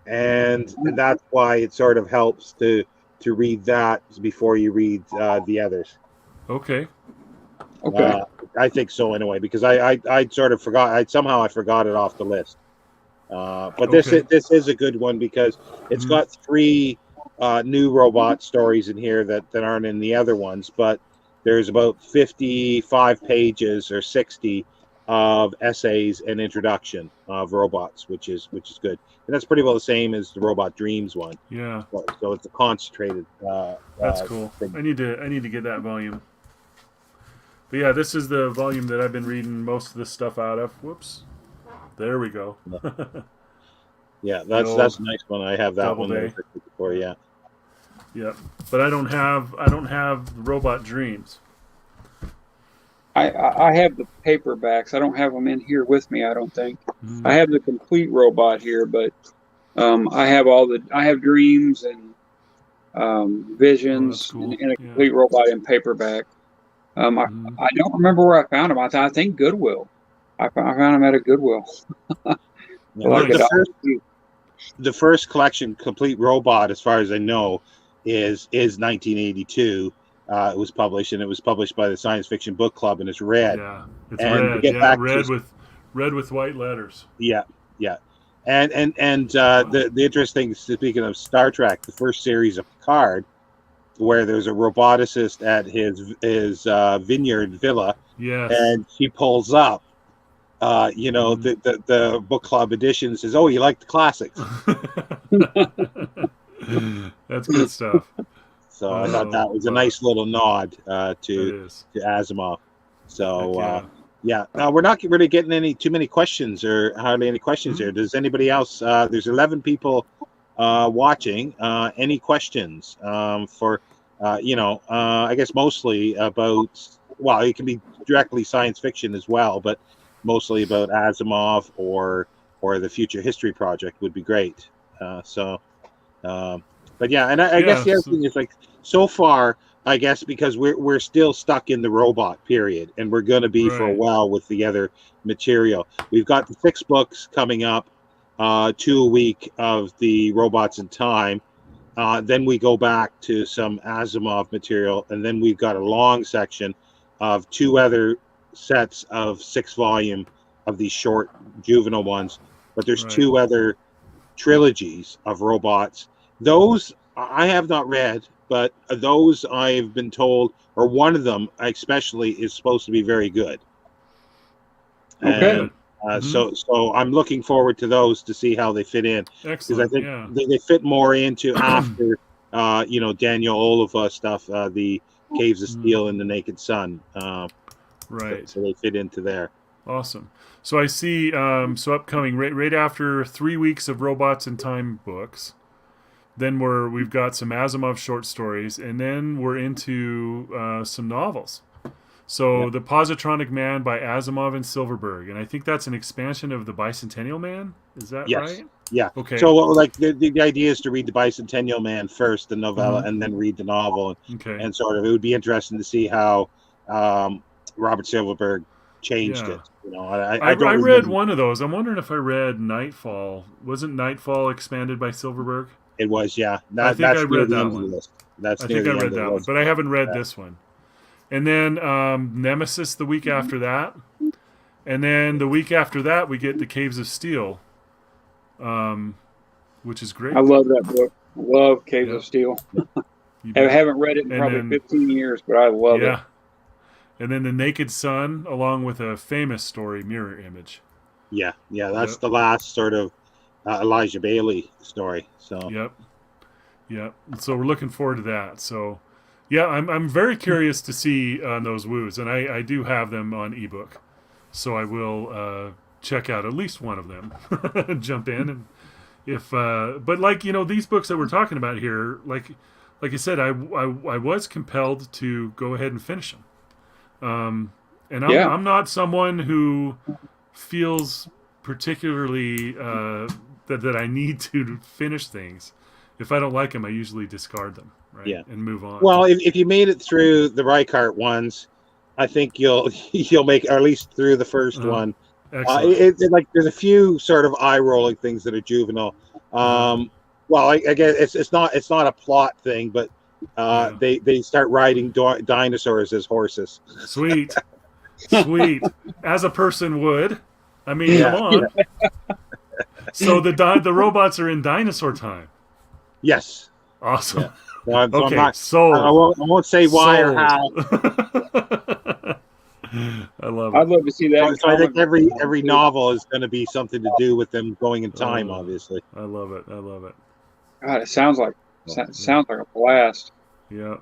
And that's why it sort of helps to read that before you read the others. Okay. Okay. I think so anyway, because I sort of forgot. I forgot it off the list. But this Okay. this is a good one because it's Mhm. got three new robot stories in here that aren't in the other ones. But there's about 55 pages or 60 of essays and introduction of robots, which is good, and that's pretty well the same as the Robot Dreams one. Yeah, So it's a concentrated that's cool. thing. I need to get that volume. But yeah, this is the volume that I've been reading most of this stuff out of. Whoops. There we go. Yeah, The that's old a nice one. I have that one there Doubleday. before. Yeah. Yep. But I don't have Robot Dreams. I have the paperbacks. I don't have them in here with me. I don't think. I Mm. have the complete robot here, but I have dreams and Oh, that's visions cool. and a Yeah. complete robot in paperback. Mm. I don't remember where I found them. I think Goodwill. I found them at a Goodwill Yeah. for like Nice. The first collection, Complete Robot, as far as I know, is 1982. It was published, and it was published by the Science Fiction Book Club, and it's red. Yeah. It's And to red. get Yeah, back to red with white letters. yeah, yeah, and Wow. the interesting, speaking of Star Trek, the first series of Picard, where there's a roboticist at his vineyard villa, Yes. and she pulls up. Mm. The book club edition says, "Oh, you like the classics." That's good stuff. So I thought Oh, that was a love it. nice little nod That to is. Asimov. Heck So yeah. yeah, we're not really getting too many questions or hardly any questions Mm. here. Does anybody else? There's 11 people watching. Any questions for I guess mostly about, well, it can be directly science fiction as well, but mostly about Asimov or the Future History Project would be great. Um, but yeah, and I guess Yeah. the other So, thing is, like, so far, I guess because we're still stuck in the robot period, and we're going to be for a right. while with the other material. We've got the 6 books coming up, 2 a week of the Robots in Time. Then we go back to some Asimov material, and then we've got a long section of 2 other sets of 6 volume of these short juvenile ones. But there's Right. 2 other trilogies of robots. Those I have not read, but those I've been told, or one of them especially, is supposed to be very good. Okay. And Good. Hmm. so I'm looking forward to those to see how they fit in, because I Excellent. think Yeah. they fit more into after Daniel Oliva stuff, the Caves of Mm. Steel and the Naked Sun. Right. So they fit into there. Awesome. So I see. So upcoming right after 3 weeks of Robots in Time books. Then we've got some Asimov short stories, and then we're into some novels. Yeah. So the Positronic Man by Asimov and Silverberg, and I think that's an expansion of the Bicentennial Man. Is that Yes. right? Yeah. Okay. So, like, the idea is to read the Bicentennial Man first, the novella, Mm-hmm. and then read the novel, Okay. and sort of it would be interesting to see how Robert Silverberg changed Yeah. it. I I don't read remember. one of those. I'm wondering if I read Nightfall. Wasn't Nightfall expanded by Silverberg? It was, yeah. I think I That's near read the that end of the one. list. That's I near think I the end read of the that one, list. but I haven't read this one. And then Nemesis the week after that. And then the week after that, we get the Caves of Steel, which is I great. love that book. Love Caves of Yep, Steel. you I bet. haven't read it in And probably then, 15 years, but I love it. yeah. And then the Naked Sun, along with a famous story, Mirror Image. Yeah, that's Yep, the last sort of Elijah Bailey story. So, yep, yep. So we're looking forward to that. So, yeah, I'm very curious to see those woos, and I do have them on ebook. So I will check out at least one of them, jump in, and if but like these books that we're talking about here, like I said, I was compelled to go ahead and finish them. And Yeah. I'm not someone who feels particularly that I need to finish things. If I don't like them, I usually discard them, right, yeah. and move on. Well, if you made it through the Reichert ones, I think you'll make, or at least through the first Uh, one. Excellent. Like, there's a few sort of eye rolling things that are juvenile. Uh, Well, I guess it's not a plot thing, but they start riding dinosaurs as horses. Sweet. Sweet. As a person would. I mean, Yeah. come on. So the robots are in dinosaur time. Yes. Awesome. Yeah. So I'm Okay, not, sold. I won't say why or Sold. how. I love I'd it. love to see that. in So I think comic every book. novel is going to be something to do with them going in time, obviously. I love it. I love it. God, it sounds like a blast. Yeah.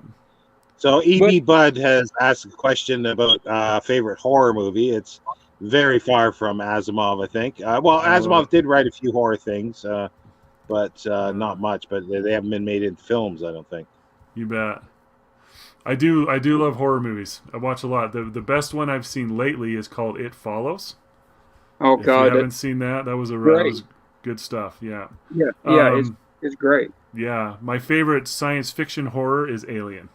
So E.B. Budd has asked a question about favorite horror movie. It's very far from Asimov, I think. Well, Asimov did write a few horror things, but not much. But they haven't been made into films, I don't think. You bet. I do love horror movies. I watch a lot. The best one I've seen lately is called It Follows. Oh If God, you haven't seen that, that was good stuff. Yeah. Yeah, it's great. Yeah, my favorite science fiction horror is Alien.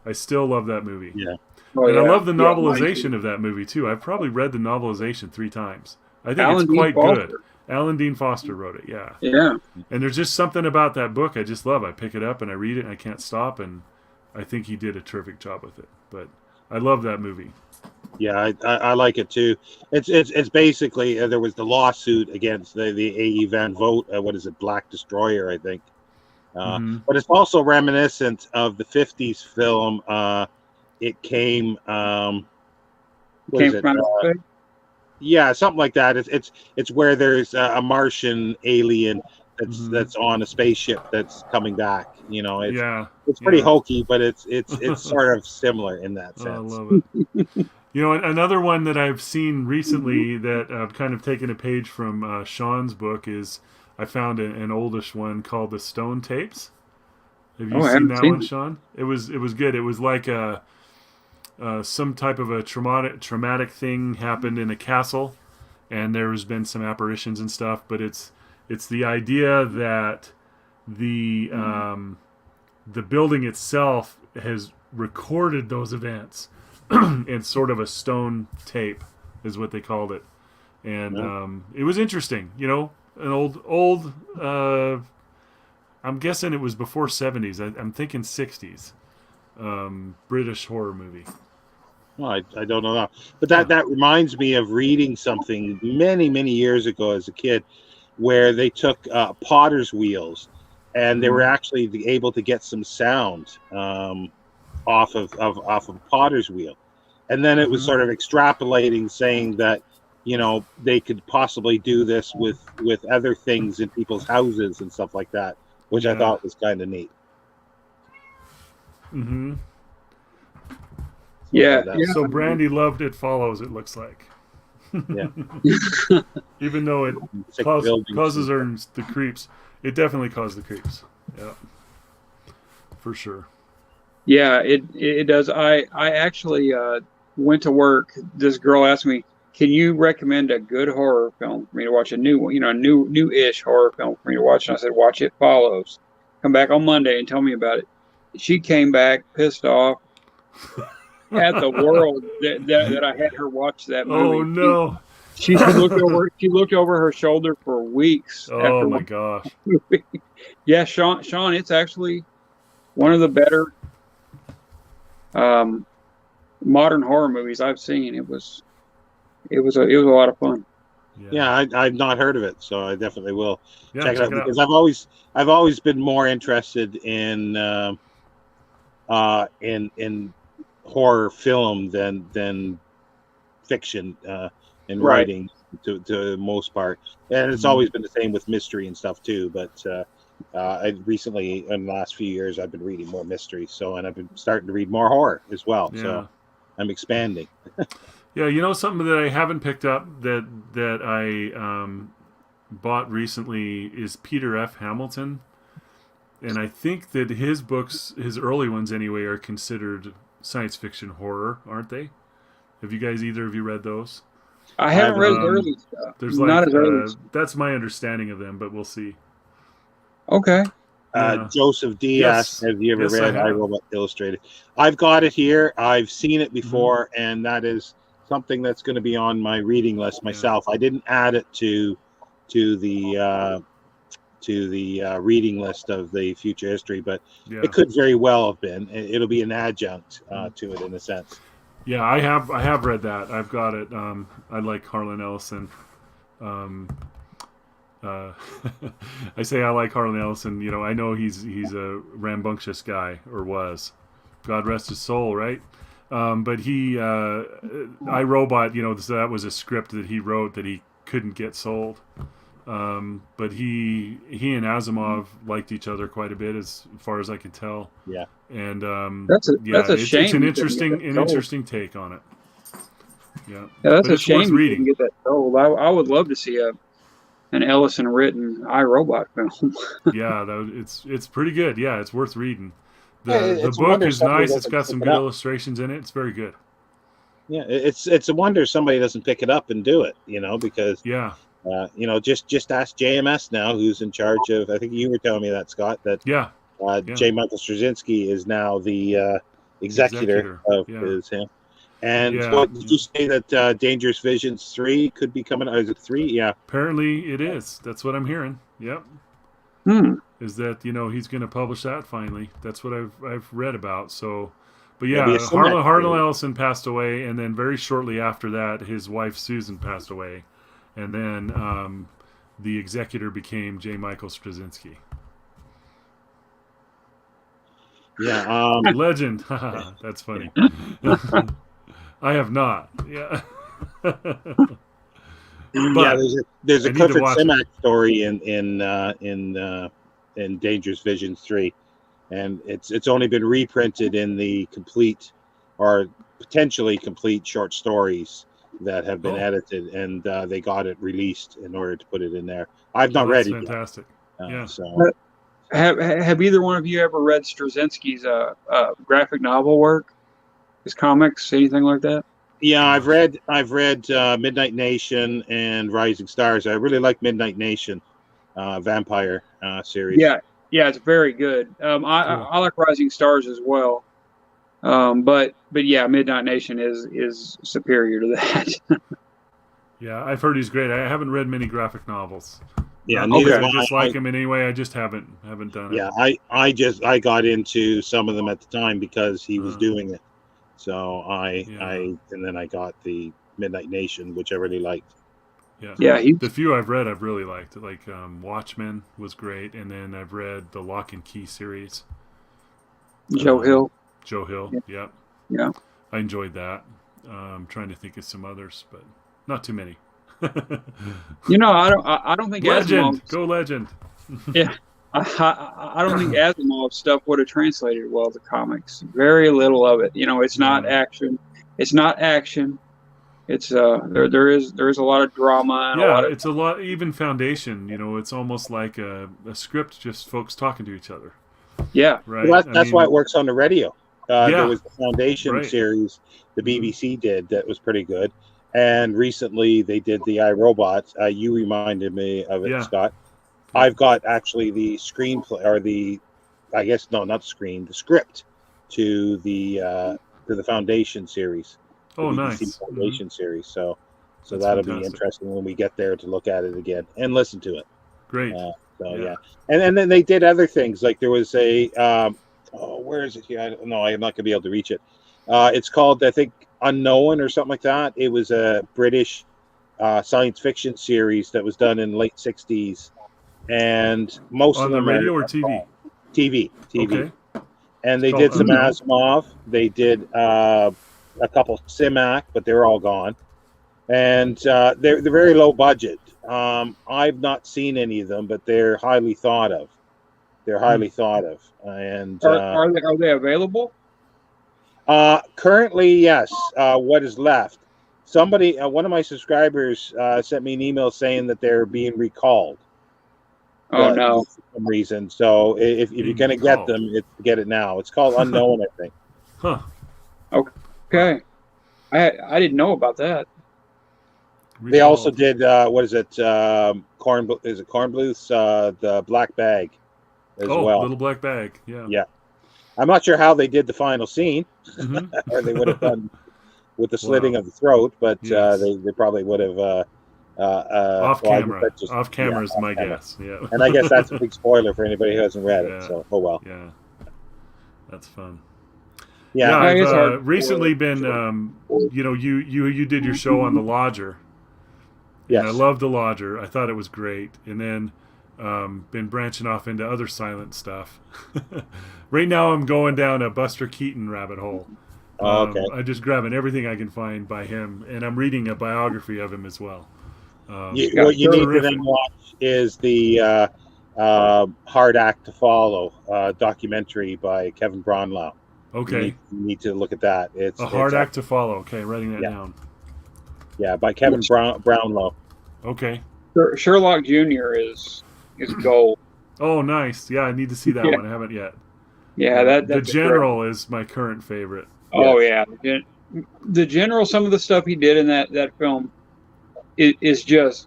I still love that movie. Yeah. Oh, And yeah. I love the Yeah, mine novelization too. of that movie too. I've probably read the novelization 3 times. I think Alan it's Dean quite Foster. good. Alan Dean Foster wrote it. Yeah. Yeah. And there's just something about that book I just love. I pick it up and I read it and I can't stop, and I think he did a terrific job with it. But I love that movie. Yeah, I like it too. It's basically there was the lawsuit against the A.E. Van Vogt. What is it, Black Destroyer, I think. But it's also reminiscent of the '50s film. It came. What is it? from outer space? Yeah, something like that. It's where there's a Martian alien that's on a spaceship that's coming back. You know, it's pretty hokey, but it's sort of similar in that sense. I love it. You know, another one that I've seen recently that I've kind of taken a page from Sean's book is I found an oldish one called The Stone Tapes. Have you seen that one, Sean? It was good. It was like some type of a traumatic thing happened in a castle, and there's been some apparitions and stuff. But it's the idea that the building itself has recorded those events in sort of a stone tape, is what they called it, and it was interesting. You know, an old. I'm guessing it was before 70s. I'm thinking 60s. British horror movie. Well, I don't know that. But that reminds me of reading something many years ago as a kid where they took potter's wheels and they were actually able to get some sound off of a potter's wheel. And then it was sort of extrapolating, saying that, you know, they could possibly do this with other things in people's houses and stuff like that, which I thought was kind of neat. Mm-hmm. Yeah. So Brandy loved It Follows, it looks like. Yeah. Even though it causes her the creeps, it definitely caused the creeps. Yeah. For sure. Yeah, it does. I actually went to work. This girl asked me, "Can you recommend a good horror film for me to watch? A new one, new-ish horror film for me to watch?" And I said, "Watch It Follows. Come back on Monday and tell me about it." She came back pissed off at the world that I had her watch that movie. Oh no! She looked over her shoulder for weeks. Oh my gosh! Yeah, Sean, it's actually one of the better modern horror movies I've seen. It was a lot of fun. Yeah, I've not heard of it, so I definitely will check it out because I've always been more interested in horror film than fiction in writing to the most part, and it's always been the same with mystery and stuff too. But I recently, in the last few years, I've been reading more mystery, and I've been starting to read more horror as well. Yeah. So I'm expanding. Yeah, you know, something that I haven't picked up that I bought recently is Peter F. Hamilton, and I think that his books, his early ones anyway, are considered science fiction horror, aren't they? Have you guys, either of you, read those? I haven't read the early stuff. There's not as early. That's my understanding of them, but we'll see. Okay. Joseph Diaz. Have you ever read I, Robot Illustrated? I've got it here. I've seen it before, and that is something that's going to be on my reading list myself. I didn't add it to the to the reading list of the future history, but Yeah. it could very well have been. It'll be an adjunct to it in a sense. Yeah, I have read that. I've got it. I like Harlan Ellison. I say I like Harlan Ellison. You know, I know he's a rambunctious guy, or was. God rest his soul, right? But he, iRobot, you know, so that was a script that he wrote that he couldn't get sold. But he and Asimov liked each other quite a bit, as far as I can tell. Yeah, and that's a shame. It's an interesting take on it. Yeah, that's but a it's shame worth you reading. didn't get that sold. I would love to see an Ellison written iRobot film. Yeah, it's pretty good. Yeah, it's worth reading. The it's a book wonder is somebody nice. It's doesn't got pick some it good up. illustrations in it. It's very good. Yeah, it's a wonder somebody doesn't pick it up and do it. You know, because Yeah, you know, just ask JMS now, who's in charge of. I think you were telling me that, Scott, that yeah. J. Michael Straczynski is now the executor of his him. And what did you say that Dangerous Visions 3 could be coming out? Is it 3? Yeah. Apparently it is. That's what I'm hearing. Yep. Hmm. Is that, you know, he's going to publish that finally. That's what I've read about. So, but It'll be yeah, a cinematic Harlan series. Ellison passed away, and then very shortly after that, his wife Susan passed away, and then the executor became J. Michael Straczynski. Yeah. Legend. That's funny. I have not. Yeah. Yeah, there's a I need to Clifford watch Simak story in Dangerous Visions 3, and it's only been reprinted in the complete or potentially complete short stories that have been edited, and they got it released in order to put it in there. I've not read it fantastic. yet. Yeah. So Have either one of you ever read Straczynski's graphic novel work, his comics, anything like that? yeah, I've read Midnight Nation and Rising Stars. I really like Midnight Nation, vampire series. Yeah, it's very good. I like Rising Stars as well. But yeah, Midnight Nation is superior to that. Yeah, I've heard he's great. I haven't read many graphic novels. Yeah, Not neither because have I dislike him in any way. I just haven't done it. Yeah, I got into some of them at the time because he was doing it. So and then I got the Midnight Nation, which I really liked. Yeah. The few I've read, I've really liked. Like Watchmen was great, and then I've read the Lock and Key series. Joe Hill. Yeah. I enjoyed that. I'm trying to think of some others, but not too many. You know, I don't think Legend. Asimov. Go Legend. Yeah. I don't think Asimov stuff would have translated well to comics. Very little of it. You know, it's not action. It's not action. It's there is a lot of drama and it's a lot. Even Foundation. You know, it's almost like a script, just folks talking to each other. Yeah, right. Well, that's why it works on the radio. There was the Foundation series the BBC did that was pretty good, and recently they did the iRobot. You reminded me of it, Scott. I've got actually the screenplay or the script to the Foundation series. Oh, BBC nice. Foundation series. So That's that'll fantastic. be interesting when we get there to look at it again and listen to it. Great. And then they did other things. Like there was a where is it here? I don't know. I'm not gonna be able to reach it. It's called, I think, Unknown or something like that. It was a British science fiction series that was done in the late 60s, and most on of the them radio or TV. TV. Okay. And they did some Asimov. They did a couple Simak, but they're all gone. And they're very low budget. I've not seen any of them, but they're highly thought of. And are they available? Currently, yes. What is left? Somebody, one of my subscribers, sent me an email saying that they're being recalled. Oh no! For some reason. So if you're going to get them, get it now. It's called Unknown, I think. Huh. Okay. I didn't know about that. Recalled. They also did what is it? Corn Bluth's the Black Bag as well. Little Black Bag. Yeah. Yeah. I'm not sure how they did the final scene, or they would have done with the slitting of the throat, but they probably would have Off well, I guess camera. that's just- Off camera is off my camera. guess. Yeah. And I guess that's a big spoiler for anybody who hasn't read it. Yeah. So, oh well. Yeah. That's fun. Yeah. I've it's hard. recently been, you did your show on The Lodger. Yes. And I loved The Lodger. I thought it was great. And then been branching off into other silent stuff. Right now I'm going down a Buster Keaton rabbit hole. Oh, okay. I'm just grabbing everything I can find by him. And I'm reading a biography of him as well. What you need to then watch is the Hard Act to Follow documentary by Kevin Brownlow. Okay. You need to look at that. It's A Hard Act to Follow. Okay, writing that down. Yeah, by Kevin Brownlow. Okay. Sherlock Jr. is gold. Oh, nice. Yeah, I need to see that one. I haven't yet. Yeah, that's The General is my current favorite. Oh yeah, the General. Some of the stuff he did in that film is just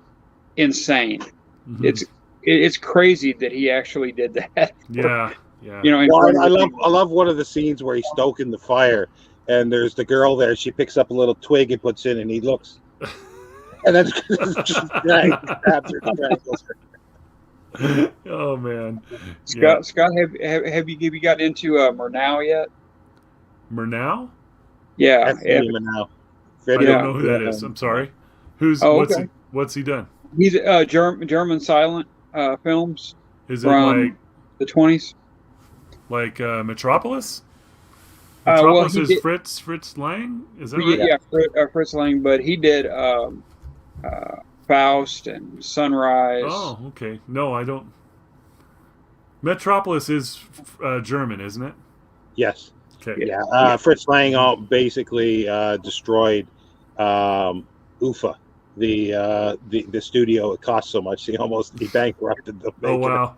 insane. Mhm. It's crazy that he actually did that. Yeah, yeah. Well, I love one of the scenes where he's stoking the fire, and there's the girl there. She picks up a little twig and puts in, and he looks, and then just grabs her, strangles her. Oh man, Scott, have you gotten into Murnau yet? Murnau? Yeah, That's Murnau. I don't know who that is. I'm sorry. What's he done? He's German silent films. Is it from like the 20s? Like Metropolis? Well, Metropolis he is did- Fritz Lang? Is that right? Yeah, Fritz Lang, but he did Faust and Sunrise. Oh, okay. No, I don't. Metropolis is German, isn't it? Yes. Okay. Yeah. Fritz Lang basically destroyed UFA, the studio. It cost so much he bankrupted them. Oh wow.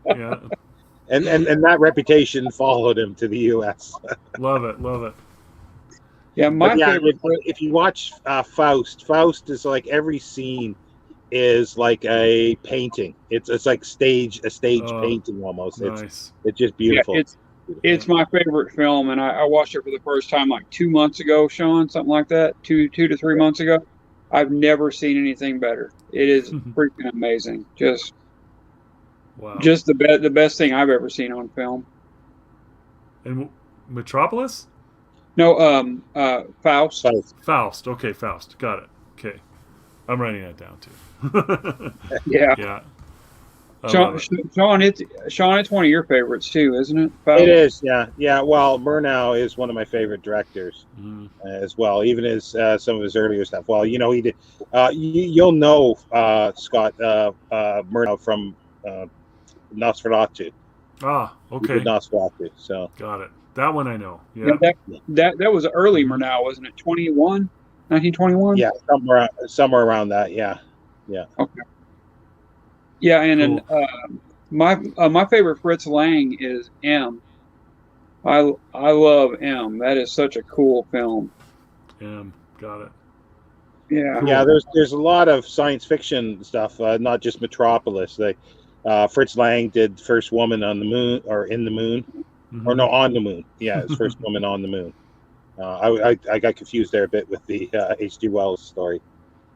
Yeah. And that reputation followed him to the U.S. Love it. Yeah, my favorite. If you watch Faust is like every scene is like a painting. It's like a stage painting almost. Nice. It's just beautiful. Yeah, it's my favorite film, and I watched it for the first time like 2 months ago, Sean, something like that, 2 to 3 months ago. I've never seen anything better. It is freaking amazing. Just the best thing I've ever seen on film. And Metropolis? No, Faust. Faust. Okay, Faust. Got it. Okay. I'm writing that down too. Yeah. Yeah. Sean, it's one of your favorites too, isn't it? Faust? It is, yeah. Well, Murnau is one of my favorite directors as well, even as some of his earlier stuff. Well, he did. You'll know Scott Murnau from Nosferatu. Ah, okay. He did Nosferatu. So got it. That one I know. Yeah. That was early Murnau, wasn't it? 1921. Yeah, somewhere around that. Yeah. Okay. Yeah, and Cool. my favorite Fritz Lang is M. I love M. That is such a cool film. Got it. Yeah. Cool. Yeah, there's a lot of science fiction stuff, not just Metropolis. Fritz Lang did First Woman on the Moon, or in the Moon, or no, on the Moon. Yeah, it's First Woman on the Moon. I got confused there a bit with the H.G. Wells story.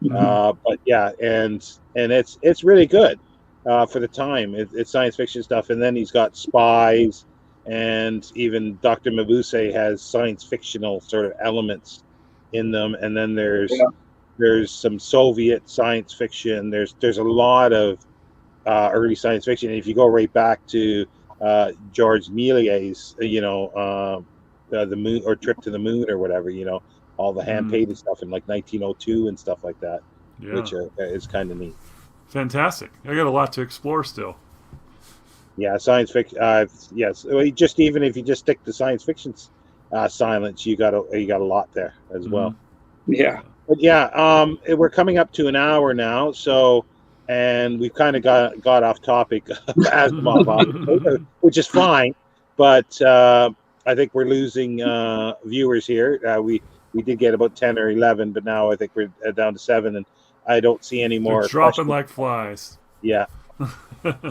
But yeah, and it's really good for the time. It's science fiction stuff, and then he's got spies, and even Dr. Mabuse has science fictional sort of elements in them. And then there's some Soviet science fiction. There's a lot of early science fiction. And if you go right back to Georges Méliès's, the Moon or Trip to the Moon or whatever, all the hand painted stuff in like 1902 and stuff like that, which is kind of neat. Fantastic. I got a lot to explore still. Yeah, science fiction. Yes, just even if you just stick to science fiction silence, you got a lot there as well. Yeah. But yeah, we're coming up to an hour now, and we've kind of got off topic of Asimov, which is fine, but I think we're losing viewers here. We did get about 10 or 11, but now I think we're down to 7, and I don't see any more. They're dropping like flies. Yeah.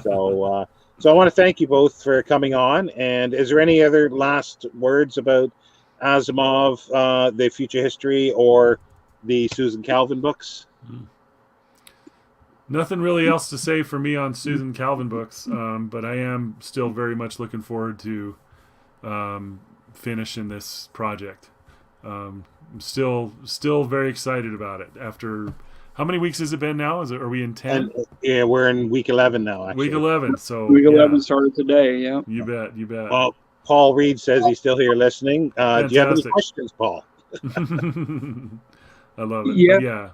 So I want to thank you both for coming on. And is there any other last words about Asimov, the Future History, or the Susan Calvin books? Nothing really else to say for me on Susan Calvin books, but I am still very much looking forward to finishing this project. I'm still very excited about it. After how many weeks has it been now? Are we in 10? Yeah, we're in week 11 now. Actually, week 11. So week 11 started today. Yeah, you bet. Well, Paul Reed says he's still here listening. Do you have any questions, Paul? I love it. Yeah. But yeah.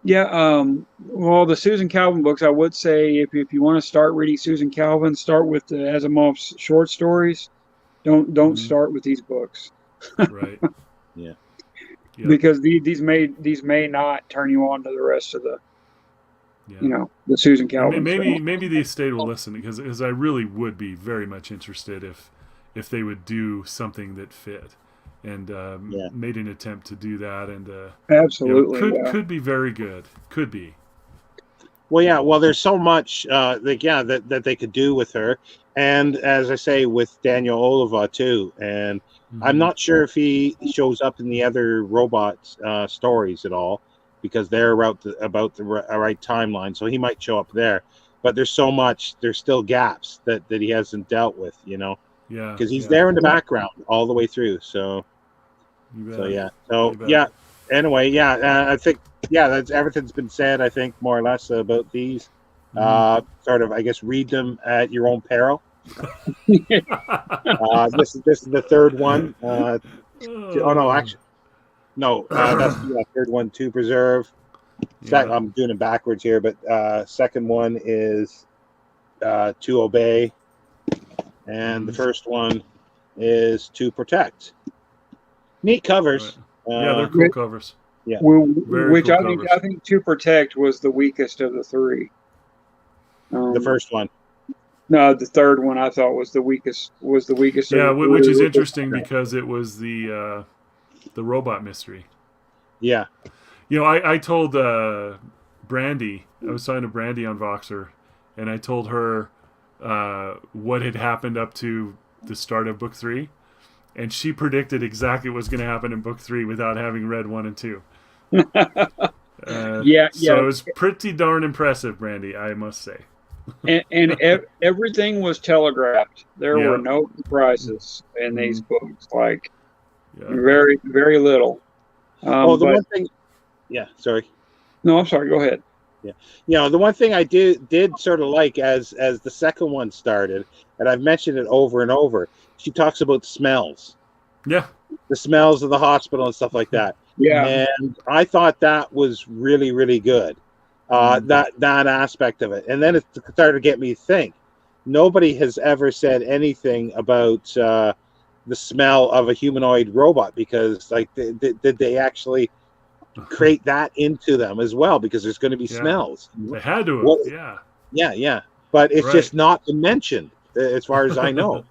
Yeah, well, the Susan Calvin books, I would say if you want to start reading Susan Calvin, start with the Asimov's short stories. Don't start with these books. Right. Yeah. Because these may not turn you on to the rest of the the Susan Calvin. Maybe the estate will listen because I really would be very much interested if they would do something that fit. And made an attempt to do that, and absolutely could be very good. Could be. Well, yeah. Well, there's so much that they could do with her, and as I say, with Daniel Oliva too. And I'm not sure if he shows up in the other robots stories at all, because they're about the right timeline. So he might show up there, but there's so much. There's still gaps that he hasn't dealt with. Yeah. Because he's there in the background all the way through. So. Anyway, I think that's everything's been said. I think more or less about these. Sort of, I guess, read them at your own peril. This is the third one. That's the third one to preserve. I'm doing it backwards here, but second one is to obey, and the first one is to protect. Neat covers. Right. They're cool covers. Yeah, which cool I think To Protect was the weakest of the three. The first one. No, the third one I thought was the weakest. Yeah, which is interesting because it was the robot mystery. Yeah. I told Brandy. I was talking to Brandy on Voxer, and I told her what had happened up to the start of book 3. And she predicted exactly what was going to happen in book 3 without having read 1 and 2. So it was pretty darn impressive, Brandy, I must say. and everything was telegraphed. There were no surprises in these books, very, very little. One thing. Yeah, sorry. No, I'm sorry. Go ahead. Yeah, the one thing I did sort of like as the second one started, and I've mentioned it over and over. She talks about smells. Yeah. The smells of the hospital and stuff like that. Yeah. And I thought that was really, really good. That aspect of it. And then it started to get me to think. Nobody has ever said anything about the smell of a humanoid robot, because did they actually create that into them as well? Because there's going to be smells. They had to have. Yeah. But it's just not mentioned as far as I know.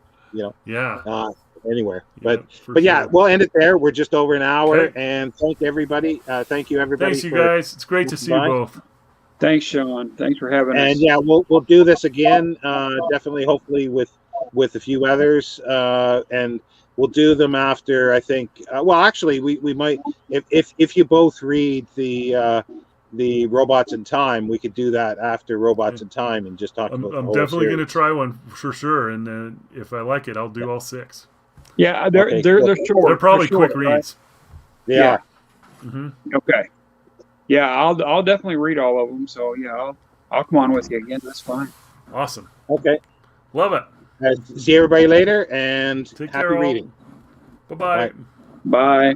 Anywhere, but sure. We'll end it there. We're just over an hour, and thank everybody. Thank you, everybody. Thanks, you guys. It's great to see you both. Thanks, Sean. Thanks for having us. And we'll do this again. Definitely, hopefully with a few others, and we'll do them after. I think. Actually, we might if you both read the Robots in Time, we could do that after Robots in Time and just talk about the whole definitely going to series. try one for sure, and then if I like it, I'll do all 6. Yeah, they're short. They're probably quick reads. They are. Mm-hmm. Okay. Yeah, I'll definitely read all of them. So I'll come on with you again. That's fine. Awesome. Okay. Love it. See everybody later, and Take happy care, reading. Bye-bye. Bye.